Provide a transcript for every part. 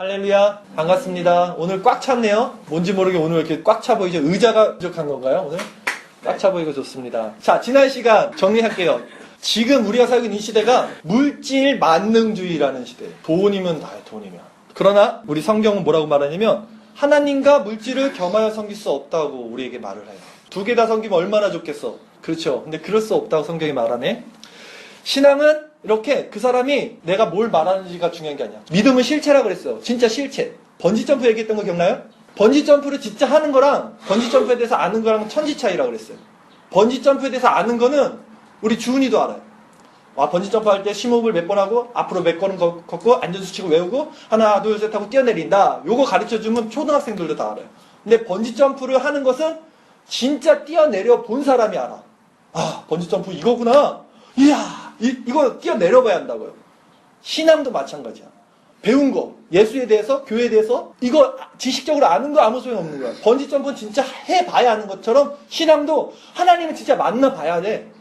할렐루야, 반갑습니다. 오늘 꽉 찼네요. 뭔지 모르게 오늘 이렇게 꽉 차 보이죠? 의자가 부족한 건가요, 오늘? 꽉 차 보이고 좋습니다. 자, 지난 시간 정리할게요. 지금 우리가 살고 있는 이 시대가 물질 만능주의라는 시대예요. 돈이면 다야, 돈이면. 그러나 우리 성경은 뭐라고 말하냐면 하나님과 물질을 겸하여 섬길 수 없다고 우리에게 말을 해요. 두 개 다 섬기면 얼마나 좋겠어. 그렇죠. 근데 그럴 수 없다고 성경이 말하네. 신앙은 이렇게 그 사람이 내가 뭘 말하는지가 중요한 게 아니야. 믿음은 실체라고 그랬어요. 진짜 실체. 번지점프 얘기했던 거 기억나요? 번지점프를 진짜 하는 거랑 번지점프에 대해서 아는 거랑 천지 차이라고 그랬어요. 번지점프에 대해서 아는 거는 우리 주은이도 알아요. 번지점프 할 때 심호흡을 몇 번 하고 앞으로 몇 번 걷고 안전수칙을 외우고 하나 둘 셋 하고 뛰어내린다. 요거 가르쳐주면 초등학생들도 다 알아요. 근데 번지점프를 하는 것은 진짜 뛰어내려 본 사람이 알아. 번지점프 이거구나. 이야, 이거 뛰어내려봐야 한다고요. 신앙도 마찬가지야. 배운 거, 예수에 대해서, 교회에 대해서 이거 지식적으로 아는 거 아무 소용없는 거야. 번지점프는 진짜 해봐야 하는 것처럼 신앙도 하나님은 진짜 만나봐야 돼.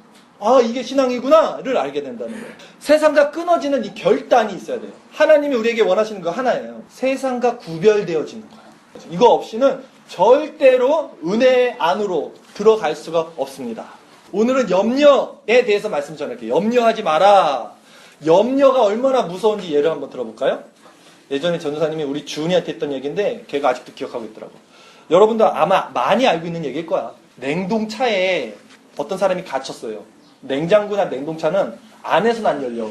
이게 신앙이구나를 알게 된다는 거예요. 세상과 끊어지는 이 결단이 있어야 돼요. 하나님이 우리에게 원하시는 거 하나예요. 세상과 구별되어지는 거예요. 이거 없이는 절대로 은혜 안으로 들어갈 수가 없습니다. 오늘은 염려에 대해서 말씀 전할게요. 염려하지 마라. 염려가 얼마나 무서운지 예를 한번 들어볼까요? 예전에 전도사님이 우리 주은이한테 했던 얘기인데 걔가 아직도 기억하고 있더라고. 여러분도 아마 많이 알고 있는 얘기일 거야. 냉동차에 어떤 사람이 갇혔어요. 냉장고나 냉동차는 안에서는 안 열려.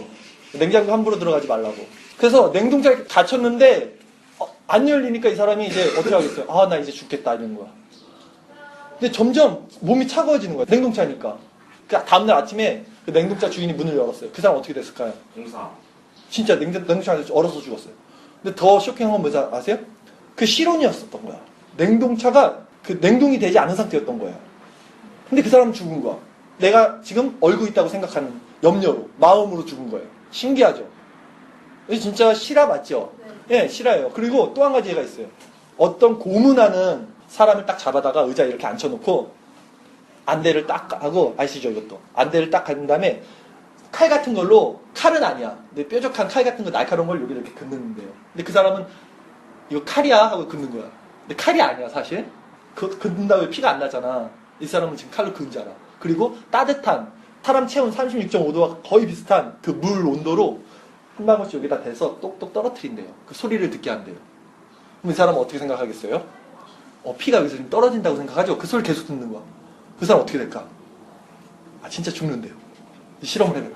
냉장고 함부로 들어가지 말라고. 그래서 냉동차에 갇혔는데 안 열리니까 이 사람이 이제 어떻게 하겠어요? 나 이제 죽겠다 이러는 거야. 근데 점점 몸이 차가워지는 거야. 냉동차니까. 다음날 아침에 그 냉동차 주인이 문을 열었어요. 그 사람 어떻게 됐을까요? 공사. 진짜 냉동차 안에서 얼어서 죽었어요. 근데 더 쇼킹한 건 뭔지 아세요? 그 실온이었었던 거야. 냉동차가 그 냉동이 되지 않은 상태였던 거예요. 근데 그 사람은 죽은 거야. 내가 지금 얼고 있다고 생각하는 염려로, 마음으로 죽은 거예요. 신기하죠? 진짜 실화 맞죠? 네, 실화예요. 그리고 또 한 가지 얘가 있어요. 어떤 고문하는 사람을 딱 잡아다가 의자에 이렇게 앉혀놓고 안대를 딱 하고, 아시죠 이것도? 안대를 딱 한 다음에 칼 같은 걸로, 칼은 아니야. 근데 뾰족한 칼 같은 거 날카로운 걸 여기 이렇게 긋는데요. 근데 그 사람은 이거 칼이야 하고 긋는 거야. 근데 칼이 아니야 사실. 긋는다고 피가 안 나잖아. 이 사람은 지금 칼로 긋은 줄 알아. 그리고 따뜻한 사람 체온 36.5도와 거의 비슷한 그 물 온도로 한 방울씩 여기다 대서 똑똑 떨어뜨린대요. 그 소리를 듣게 한대요. 그럼 이 사람은 어떻게 생각하겠어요? 피가 여기서 지금 떨어진다고 생각하죠? 그 소리를 계속 듣는 거야. 그 사람 어떻게 될까? 진짜 죽는데요. 실험을 해봤대.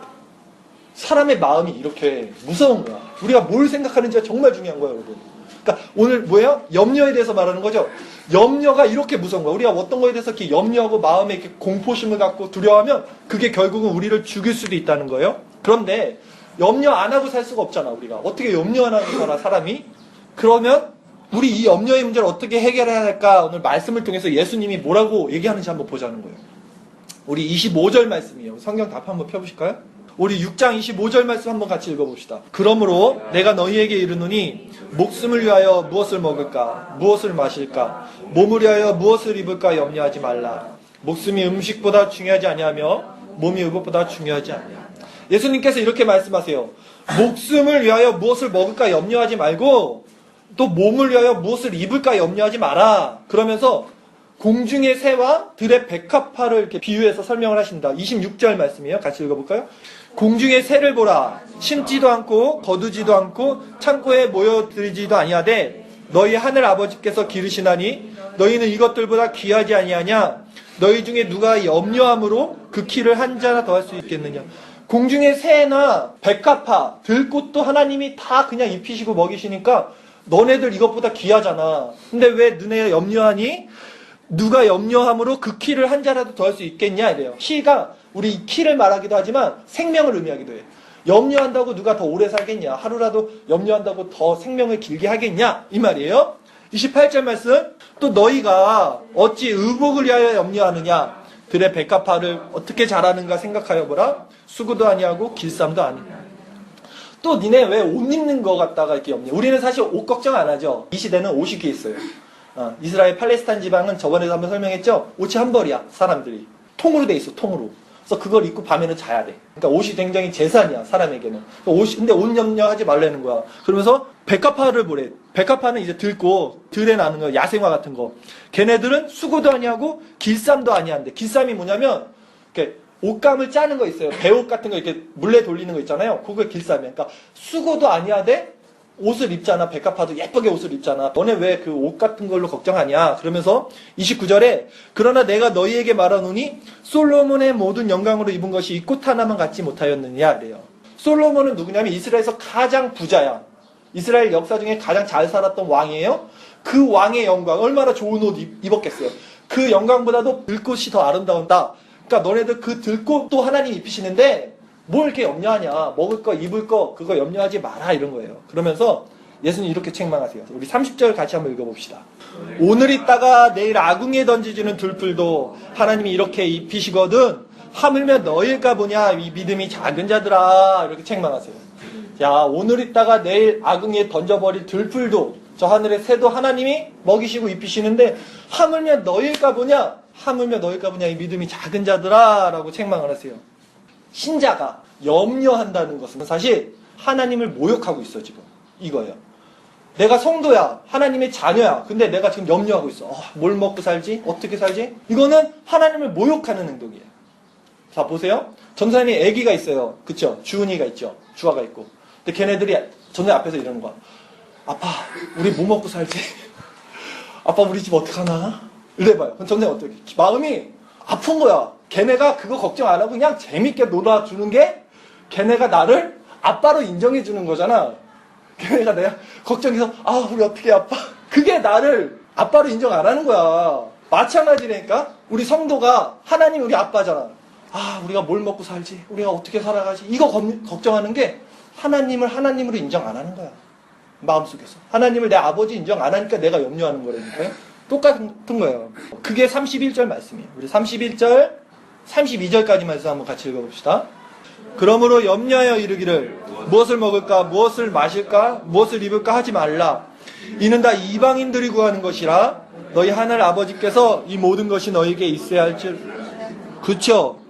사람의 마음이 이렇게 무서운 거야. 우리가 뭘 생각하는지가 정말 중요한 거예요, 여러분. 그러니까 오늘 뭐예요? 염려에 대해서 말하는 거죠. 염려가 이렇게 무서운 거야. 우리가 어떤 거에 대해서 이렇게 염려하고 마음에 이렇게 공포심을 갖고 두려워하면 그게 결국은 우리를 죽일 수도 있다는 거예요. 그런데 염려 안 하고 살 수가 없잖아, 우리가. 어떻게 염려 안 하고 살아, 사람이? 그러면 우리 이 염려의 문제를 어떻게 해결해야 할까? 오늘 말씀을 통해서 예수님이 뭐라고 얘기하는지 한번 보자는 거예요. 우리 25절 말씀이에요. 성경 답 한번 펴보실까요? 우리 6장 25절 말씀 한번 같이 읽어봅시다. 그러므로 내가 너희에게 이르노니 목숨을 위하여 무엇을 먹을까? 무엇을 마실까? 몸을 위하여 무엇을 입을까? 염려하지 말라. 목숨이 음식보다 중요하지 아니하며 몸이 의복보다 중요하지 아니하. 예수님께서 이렇게 말씀하세요. 목숨을 위하여 무엇을 먹을까? 염려하지 말고 또 몸을 위하여 무엇을 입을까? 염려하지 마라. 그러면서 공중의 새와 들의 백합화를 이렇게 비유해서 설명을 하신다. 26절 말씀이에요. 같이 읽어볼까요? 공중의 새를 보라. 심지도 않고 거두지도 않고 창고에 모여들지도 아니하되 너희 하늘 아버지께서 기르시나니 너희는 이것들보다 귀하지 아니하냐? 너희 중에 누가 염려함으로 그 키를 한 자나 더 할 수 있겠느냐? 공중의 새나 백합화, 들꽃도 하나님이 다 그냥 입히시고 먹이시니까 너네들 이것보다 귀하잖아. 근데 왜 너네 염려하니? 누가 염려함으로 그 키를 한 자라도 더 할 수 있겠냐 이래요. 키가 우리 키를 말하기도 하지만 생명을 의미하기도 해요. 염려한다고 누가 더 오래 살겠냐? 하루라도 염려한다고 더 생명을 길게 하겠냐? 이 말이에요. 28절 말씀. 또 너희가 어찌 의복을 위하여 염려하느냐? 들의 백합화를 어떻게 자라는가 생각하여 보라. 수고도 아니하고 길쌈도 아니냐. 또 니네 왜 옷 입는 거 갖다가 이렇게 염려? 우리는 사실 옷 걱정 안 하죠. 이 시대는 옷이 귀 있어요. 이스라엘 팔레스타인 지방은 저번에도 한번 설명했죠. 옷이 한 벌이야. 사람들이 통으로 돼 있어. 통으로. 그래서 그걸 입고 밤에는 자야 돼. 그러니까 옷이 굉장히 재산이야, 사람에게는. 근데 옷 염려하지 말라는 거야. 그러면서 백합화를 보래. 백합화는 이제 들에 나는 거, 야생화 같은 거. 걔네들은 수고도 아니하고 길쌈도 아니한데. 길쌈이 뭐냐면 이렇게 옷감을 짜는 거 있어요. 배옷 같은 거 이렇게 물레 돌리는 거 있잖아요. 그게 길쌈이야. 그러니까 수고도 아니하되 옷을 입잖아. 백합화도 예쁘게 옷을 입잖아. 너네 왜 그 옷 같은 걸로 걱정하냐. 그러면서 29절에 그러나 내가 너희에게 말하노니 솔로몬의 모든 영광으로 입은 것이 이 꽃 하나만 갖지 못하였느냐. 그래요. 솔로몬은 누구냐면 이스라엘에서 가장 부자야. 이스라엘 역사 중에 가장 잘 살았던 왕이에요. 그 왕의 영광, 얼마나 좋은 옷 입었겠어요. 그 영광보다도 들꽃이 더 아름다운다. 그러니까 너네들 그 들꽃도 하나님 입히시는데 뭘 이렇게 염려하냐. 먹을 거, 입을 거, 그거 염려하지 마라. 이런 거예요. 그러면서 예수님 이렇게 책망하세요. 우리 30절 같이 한번 읽어봅시다. 오늘 있다가 내일 아궁이에 던지지는 들풀도 하나님이 이렇게 입히시거든 하물며 너일까 보냐. 이 믿음이 작은 자들아. 이렇게 책망하세요. 야, 오늘 있다가 내일 아궁이에 던져버릴 들풀도 저 하늘의 새도 하나님이 먹이시고 입히시는데 하물며 너일까 보냐. 하물며 너일까 보냐. 이 믿음이 작은 자들아. 라고 책망을 하세요. 신자가 염려한다는 것은 사실 하나님을 모욕하고 있어 지금. 이거예요. 내가 성도야. 하나님의 자녀야. 근데 내가 지금 염려하고 있어. 뭘 먹고 살지? 어떻게 살지? 이거는 하나님을 모욕하는 행동이에요. 자, 보세요. 전사님이 아기가 있어요. 그쵸? 주은이가 있죠. 주아가 있고. 근데 걔네들이 전사님 앞에서 이러는 거야. 아빠, 우리 뭐 먹고 살지? 아빠, 우리 집 어떡하나? 이래봐요. 그럼 전사님 어떻게? 마음이 아픈 거야. 걔네가 그거 걱정 안 하고 그냥 재밌게 놀아주는 게 걔네가 나를 아빠로 인정해주는 거잖아. 걔네가 내가 걱정해서 우리 어떻게 아빠. 그게 나를 아빠로 인정 안 하는 거야. 마찬가지라니까. 우리 성도가 하나님 우리 아빠잖아. 우리가 뭘 먹고 살지? 우리가 어떻게 살아가지? 이거 걱정하는 게 하나님을 하나님으로 인정 안 하는 거야. 마음속에서. 하나님을 내 아버지 인정 안 하니까 내가 염려하는 거라니까요. 똑같은 거예요. 그게 31절 말씀이에요. 우리 31절, 32절까지 말씀 한번 같이 읽어봅시다. 그러므로 염려하여 이르기를 무엇을 먹을까, 무엇을 마실까, 무엇을 입을까 하지 말라. 이는 다 이방인들이 구하는 것이라. 너희 하늘 아버지께서 이 모든 것이 너에게 있어야 할 줄. 그쵸?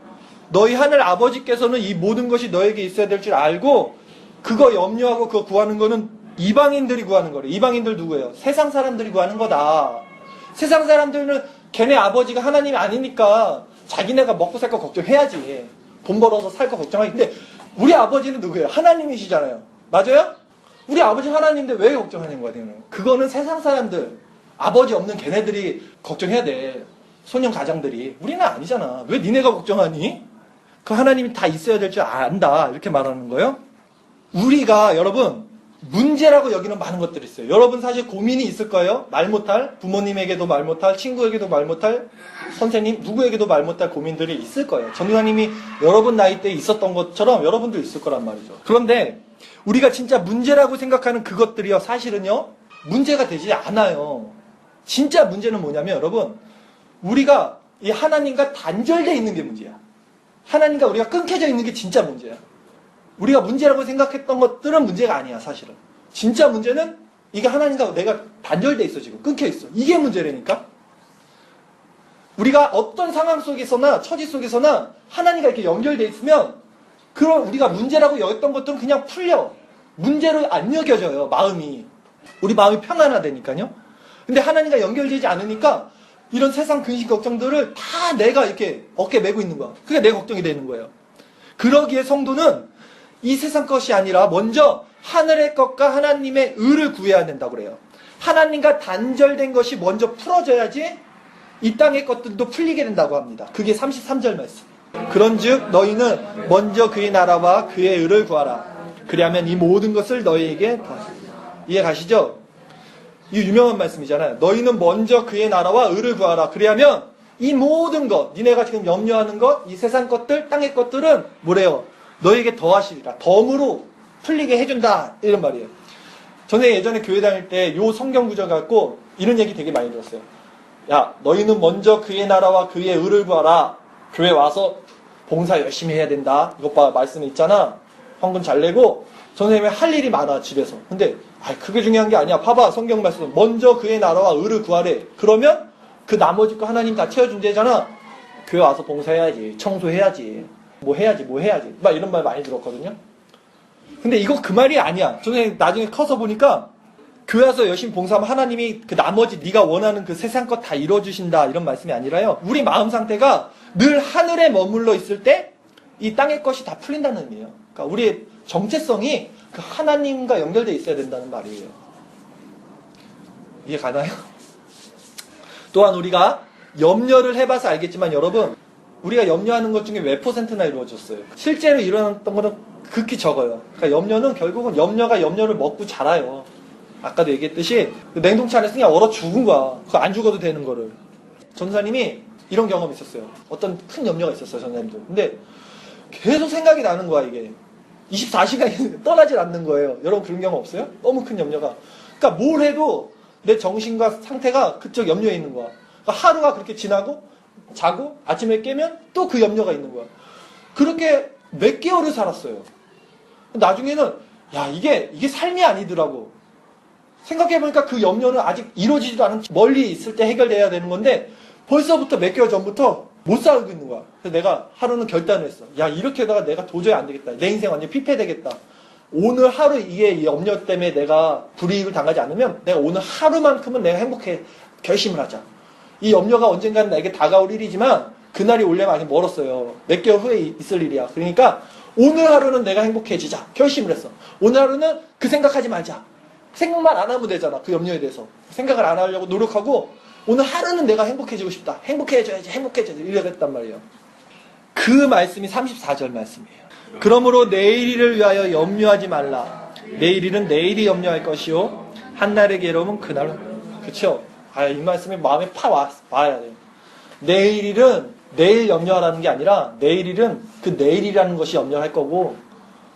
너희 하늘 아버지께서는 이 모든 것이 너에게 있어야 될 줄 알고 그거 염려하고 그거 구하는 거는 이방인들이 구하는 거래. 이방인들 누구예요? 세상 사람들이 구하는 거다. 세상 사람들은 걔네 아버지가 하나님이 아니니까 자기네가 먹고 살 거 걱정해야지. 돈 벌어서 살 거 걱정하기. 근데 우리 아버지는 누구예요? 하나님이시잖아요. 맞아요? 우리 아버지 하나님인데 왜 걱정하는 거야? 그거는 세상 사람들, 아버지 없는 걔네들이 걱정해야 돼. 소년 가장들이. 우리는 아니잖아. 왜 니네가 걱정하니? 그 하나님이 다 있어야 될 줄 안다. 이렇게 말하는 거예요. 우리가 여러분 문제라고 여기는 많은 것들이 있어요. 여러분 사실 고민이 있을 거예요. 말 못할, 부모님에게도 말 못할, 친구에게도 말 못할, 선생님, 누구에게도 말 못할 고민들이 있을 거예요. 전도사님이 여러분 나이 때 있었던 것처럼 여러분도 있을 거란 말이죠. 그런데 우리가 진짜 문제라고 생각하는 그것들이요, 사실은요, 문제가 되지 않아요. 진짜 문제는 뭐냐면 여러분, 우리가 이 하나님과 단절되어 있는 게 문제야. 하나님과 우리가 끊겨져 있는 게 진짜 문제야. 우리가 문제라고 생각했던 것들은 문제가 아니야, 사실은. 진짜 문제는 이게 하나님과 내가 단절돼 있어, 지금. 끊겨 있어. 이게 문제라니까? 우리가 어떤 상황 속에서나, 처지 속에서나 하나님과 이렇게 연결돼 있으면, 그런 우리가 문제라고 여겼던 것들은 그냥 풀려. 문제로 안 여겨져요, 마음이. 우리 마음이 평안하다니까요? 근데 하나님과 연결되지 않으니까, 이런 세상 근심 걱정들을 다 내가 이렇게 어깨에 메고 있는 거야. 그게 내 걱정이 되는 거예요. 그러기에 성도는 이 세상 것이 아니라 먼저 하늘의 것과 하나님의 의를 구해야 된다고 그래요. 하나님과 단절된 것이 먼저 풀어져야지 이 땅의 것들도 풀리게 된다고 합니다. 그게 33절 말씀. 그런즉 너희는 먼저 그의 나라와 그의 의를 구하라. 그리하면 이 모든 것을 너희에게 더하시리라. 이해 가시죠? 이 유명한 말씀이잖아요. 너희는 먼저 그의 나라와 의를 구하라. 그리하면 이 모든 것, 니네가 지금 염려하는 것, 이 세상 것들, 땅의 것들은 뭐래요? 너에게 더하시리라. 덤으로 풀리게 해준다. 이런 말이에요. 저는 예전에 교회 다닐 때 요 성경 구절 갖고 이런 얘기 되게 많이 들었어요. 야, 너희는 먼저 그의 나라와 그의 의를 구하라. 교회 와서 봉사 열심히 해야 된다. 이것 봐, 말씀에 있잖아. 헌금 잘 내고 선생님이 할 일이 많아, 집에서. 근데 그게 중요한 게 아니야. 봐봐, 성경 말씀. 먼저 그의 나라와 의를 구하래. 그러면 그 나머지 거 하나님 다 채워준대잖아. 교회 와서 봉사해야지, 청소해야지, 뭐 해야지, 뭐 해야지. 막 이런 말 많이 들었거든요. 근데 이거 그 말이 아니야. 저는 나중에 커서 보니까 교회 와서 열심히 봉사하면 하나님이 그 나머지 네가 원하는 그 세상 것 다 이뤄주신다 이런 말씀이 아니라요. 우리 마음 상태가 늘 하늘에 머물러 있을 때 이 땅의 것이 다 풀린다는 의미예요. 그러니까 우리의 정체성이 그 하나님과 연결되어 있어야 된다는 말이에요. 이해 가나요? 또한 우리가 염려를 해봐서 알겠지만 여러분, 우리가 염려하는 것 중에 몇 %나 이루어졌어요? 실제로 일어났던 거는 극히 적어요. 그러니까 염려는 결국은 염려가 염려를 먹고 자라요. 아까도 얘기했듯이 냉동차 안에서 그냥 얼어 죽은 거야. 그거 안 죽어도 되는 거를. 전사님이 이런 경험이 있었어요. 어떤 큰 염려가 있었어요, 전사님도. 근데 계속 생각이 나는 거야, 이게. 24시간이 떠나질 않는 거예요. 여러분 그런 경험 없어요? 너무 큰 염려가. 그러니까 뭘 해도 내 정신과 상태가 그쪽 염려에 있는 거야. 그러니까 하루가 그렇게 지나고 자고 아침에 깨면 또 그 염려가 있는 거야. 그렇게 몇 개월을 살았어요. 나중에는 야 이게 삶이 아니더라고. 생각해보니까 그 염려는 아직 이루어지지도 않은 멀리 있을 때 해결돼야 되는 건데 벌써부터 몇 개월 전부터 못 살고 있는 거야. 그래서 내가 하루는 결단을 했어. 야 이렇게 하다가 내가 도저히 안 되겠다. 내 인생 완전 피폐되겠다. 오늘 하루 이게 이 염려 때문에 내가 불이익을 당하지 않으면 내가 오늘 하루만큼은 내가 행복해 결심을 하자. 이 염려가 언젠가는 나에게 다가올 일이지만 그날이 오려면 아직 멀었어요. 몇 개월 후에 있을 일이야. 그러니까 오늘 하루는 내가 행복해지자. 결심을 했어. 오늘 하루는 그 생각하지 말자. 생각만 안 하면 되잖아. 그 염려에 대해서. 생각을 안 하려고 노력하고 오늘 하루는 내가 행복해지고 싶다. 행복해져야지. 이랬단 말이에요. 그 말씀이 34절 말씀이에요. 그러므로 내일을 위하여 염려하지 말라. 내일은 내일이 염려할 것이요 한날의 괴로움은 그날. 그쵸? 이 말씀이 마음에 와야 돼요. 내일은 내일 염려하라는 게 아니라 내일은 그 내일이라는 것이 염려할 거고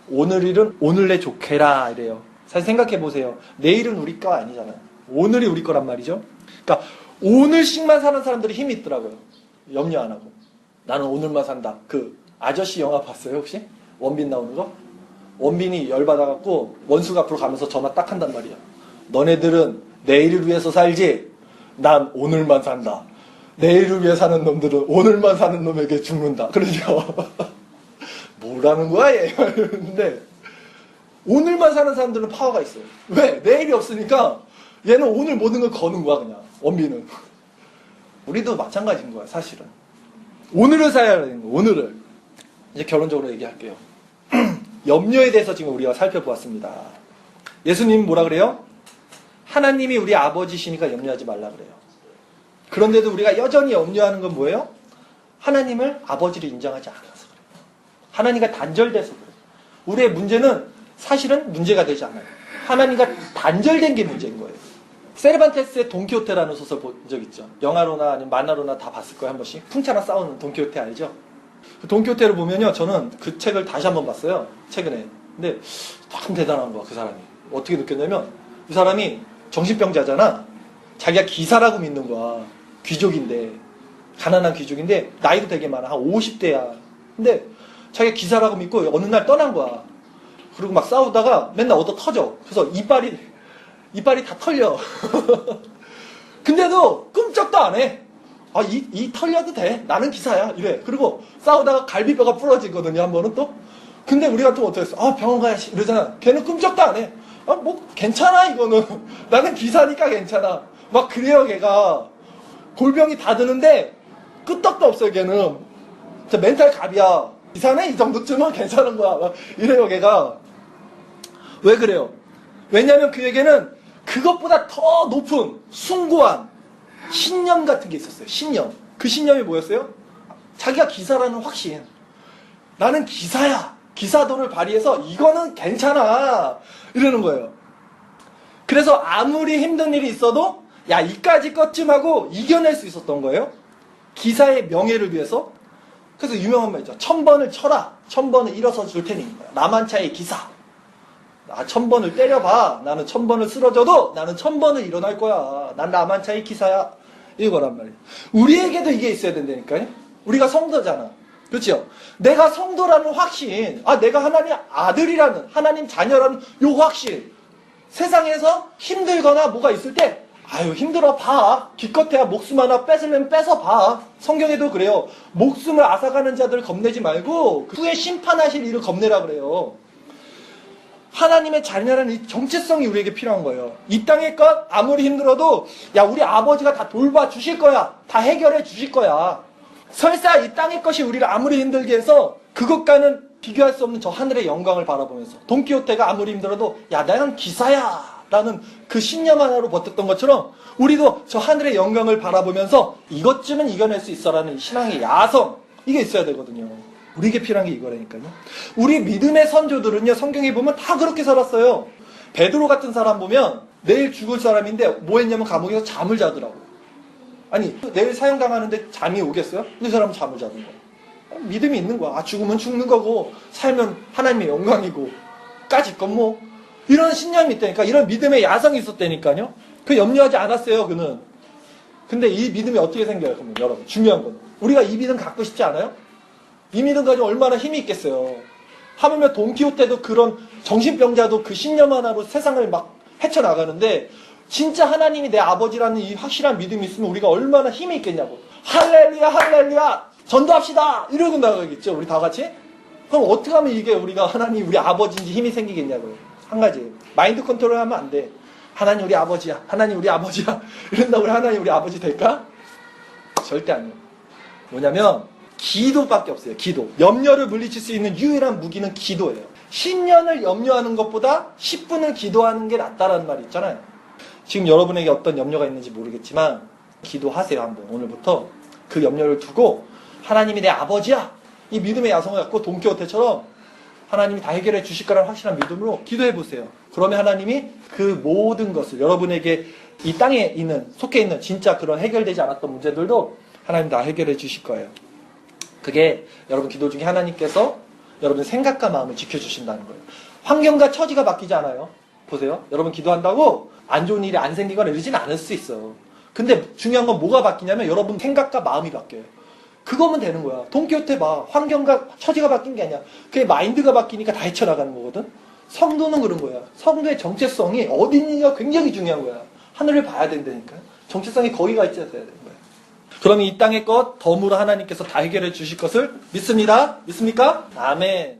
오늘일은 오늘내 좋게라 이래요. 사실 생각해 보세요. 내일은 우리 거 아니잖아요. 오늘이 우리 거란 말이죠. 그러니까 오늘씩만 사는 사람들이 힘이 있더라고요. 염려 안 하고. 나는 오늘만 산다. 그 아저씨 영화 봤어요 혹시? 원빈 나오는 거? 원빈이 열받아갖고 원수가 앞으로 가면서 전화 딱 한단 말이야. 너네들은 내일을 위해서 살지 난 오늘만 산다. 내일을 위해 사는 놈들은 오늘만 사는 놈에게 죽는다. 그러죠. 뭐라는 거야 얘. 근데 오늘만 사는 사람들은 파워가 있어요. 왜? 내일이 없으니까 얘는 오늘 모든 걸 거는 거야 그냥. 원빈은. 우리도 마찬가지인 거야 사실은. 오늘을 살아야 되는 거야. 오늘을. 이제 결론적으로 얘기할게요. 염려에 대해서 지금 우리가 살펴보았습니다. 예수님 뭐라 그래요? 하나님이 우리 아버지시니까 염려하지 말라 그래요. 그런데도 우리가 여전히 염려하는 건 뭐예요? 하나님을 아버지를 인정하지 않아서 그래요. 하나님과 단절돼서 그래요. 우리의 문제는 사실은 문제가 되지 않아요. 하나님과 단절된 게 문제인 거예요. 세르반테스의 돈키호테라는 소설 본 적 있죠? 영화로나 아니면 만화로나 다 봤을 거예요, 한 번씩. 풍차나 싸우는 돈키호테 알죠? 그 돈키호테를 보면요, 저는 그 책을 다시 한번 봤어요, 최근에. 근데 참 대단한 거야, 그 사람이. 어떻게 느꼈냐면, 이 사람이 정신병자잖아. 자기가 기사라고 믿는 거야. 귀족인데, 가난한 귀족인데, 나이도 되게 많아. 한 50대야. 근데 자기가 기사라고 믿고 어느 날 떠난 거야. 그리고 막 싸우다가 맨날 얻어 터져. 그래서 이빨이 다 털려. 근데도 끔찍도 안 해. 이 털려도 돼. 나는 기사야. 이래. 그리고 싸우다가 갈비뼈가 부러지거든요, 한 번은 또. 근데 우리가 또 어떻게 했어? 병원 가야지. 이러잖아. 걔는 끔찍도 안 해. 뭐, 괜찮아, 이거는. 나는 기사니까 괜찮아. 막 그래요, 걔가. 골병이 다 드는데, 끄떡도 없어요, 걔는. 진짜 멘탈 갑이야. 기사네? 이 정도쯤은 괜찮은 거야. 막 이래요, 걔가. 왜 그래요? 왜냐면 그에게는 그것보다 더 높은 숭고한 신념 같은 게 있었어요. 신념. 그 신념이 뭐였어요? 자기가 기사라는 확신. 나는 기사야. 기사도를 발휘해서 이거는 괜찮아. 이러는 거예요. 그래서 아무리 힘든 일이 있어도 야 이까지 것쯤 하고 이겨낼 수 있었던 거예요. 기사의 명예를 위해서. 그래서 유명한 말 있죠. 1000번을 쳐라. 1000번을 일어서 줄 테니. 남한차의 기사. 1000번을 때려봐. 나는 1000번을 쓰러져도 나는 1000번을 일어날 거야. 난 남한차의 기사야. 이거란 말이에요. 우리에게도 이게 있어야 된다니까요. 우리가 성도잖아. 그렇죠? 내가 성도라는 확신, 내가 하나님 아들이라는, 하나님 자녀라는 요 확신. 세상에서 힘들거나 뭐가 있을 때 아유 힘들어 봐. 기껏해야 목숨 하나 뺏으면 뺏어 봐. 성경에도 그래요. 목숨을 앗아가는 자들 겁내지 말고 후에 심판하실 일을 겁내라 그래요. 하나님의 자녀라는 이 정체성이 우리에게 필요한 거예요. 이 땅의 것 아무리 힘들어도 야 우리 아버지가 다 돌봐주실 거야. 다 해결해 주실 거야. 설사 이 땅의 것이 우리를 아무리 힘들게 해서 그것과는 비교할 수 없는 저 하늘의 영광을 바라보면서 돈키호테가 아무리 힘들어도 야 나는 기사야 라는 그 신념 하나로 버텼던 것처럼 우리도 저 하늘의 영광을 바라보면서 이것쯤은 이겨낼 수 있어라는 신앙의 야성 이게 있어야 되거든요. 우리에게 필요한 게 이거라니까요. 우리 믿음의 선조들은요 성경에 보면 다 그렇게 살았어요. 베드로 같은 사람 보면 내일 죽을 사람인데 뭐 했냐면 감옥에서 잠을 자더라고요. 아니 내일 사형당하는데 잠이 오겠어요? 이 사람은 잠을 자는 거야. 믿음이 있는 거야. 아 죽으면 죽는 거고 살면 하나님의 영광이고 까짓 건 뭐 이런 신념이 있다니까. 이런 믿음의 야성이 있었다니까요. 그 염려하지 않았어요 그는. 근데 이 믿음이 어떻게 생겨요? 그러면 여러분 중요한 건 우리가 이 믿음 갖고 싶지 않아요? 이 믿음 가지고 얼마나 힘이 있겠어요. 하물며 돈키호테도 그런 정신병자도 그 신념 하나로 세상을 막 헤쳐나가는데 진짜 하나님이 내 아버지라는 이 확실한 믿음이 있으면 우리가 얼마나 힘이 있겠냐고. 할렐루야 할렐루야 전도합시다 이러고 나가겠죠 우리 다 같이. 그럼 어떻게 하면 이게 우리가 하나님 우리 아버지인지 힘이 생기겠냐고요. 한 가지 마인드 컨트롤 하면 안 돼. 하나님 우리 아버지야 하나님 우리 아버지야 이런다고 우리 하나님 우리 아버지 될까? 절대 아니에요. 뭐냐면 기도밖에 없어요. 기도. 염려를 물리칠 수 있는 유일한 무기는 기도예요. 10년을 염려하는 것보다 10분을 기도하는 게 낫다라는 말이 있잖아요. 지금 여러분에게 어떤 염려가 있는지 모르겠지만 기도하세요. 한번 오늘부터 그 염려를 두고 하나님이 내 아버지야 이 믿음의 야성을 갖고 돈키호테처럼 하나님이 다 해결해 주실 거라는 확실한 믿음으로 기도해 보세요. 그러면 하나님이 그 모든 것을 여러분에게 이 땅에 있는 속해 있는 진짜 그런 해결되지 않았던 문제들도 하나님 다 해결해 주실 거예요. 그게 여러분 기도 중에 하나님께서 여러분 생각과 마음을 지켜주신다는 거예요. 환경과 처지가 바뀌지 않아요. 보세요. 여러분 기도한다고 안 좋은 일이 안 생기거나 이러진 않을 수 있어요. 근데 중요한 건 뭐가 바뀌냐면 여러분 생각과 마음이 바뀌어요. 그거면 되는 거야. 돈키호테 봐. 환경과 처지가 바뀐 게 아니야. 그게 마인드가 바뀌니까 다 헤쳐나가는 거거든. 성도는 그런 거야. 성도의 정체성이 어디 있는지가 굉장히 중요한 거야. 하늘을 봐야 된다니까. 정체성이 거기가 있어야 되는 거야. 그러면 이 땅의 것 덤으로 하나님께서 다 해결해 주실 것을 믿습니다. 믿습니까? 아멘.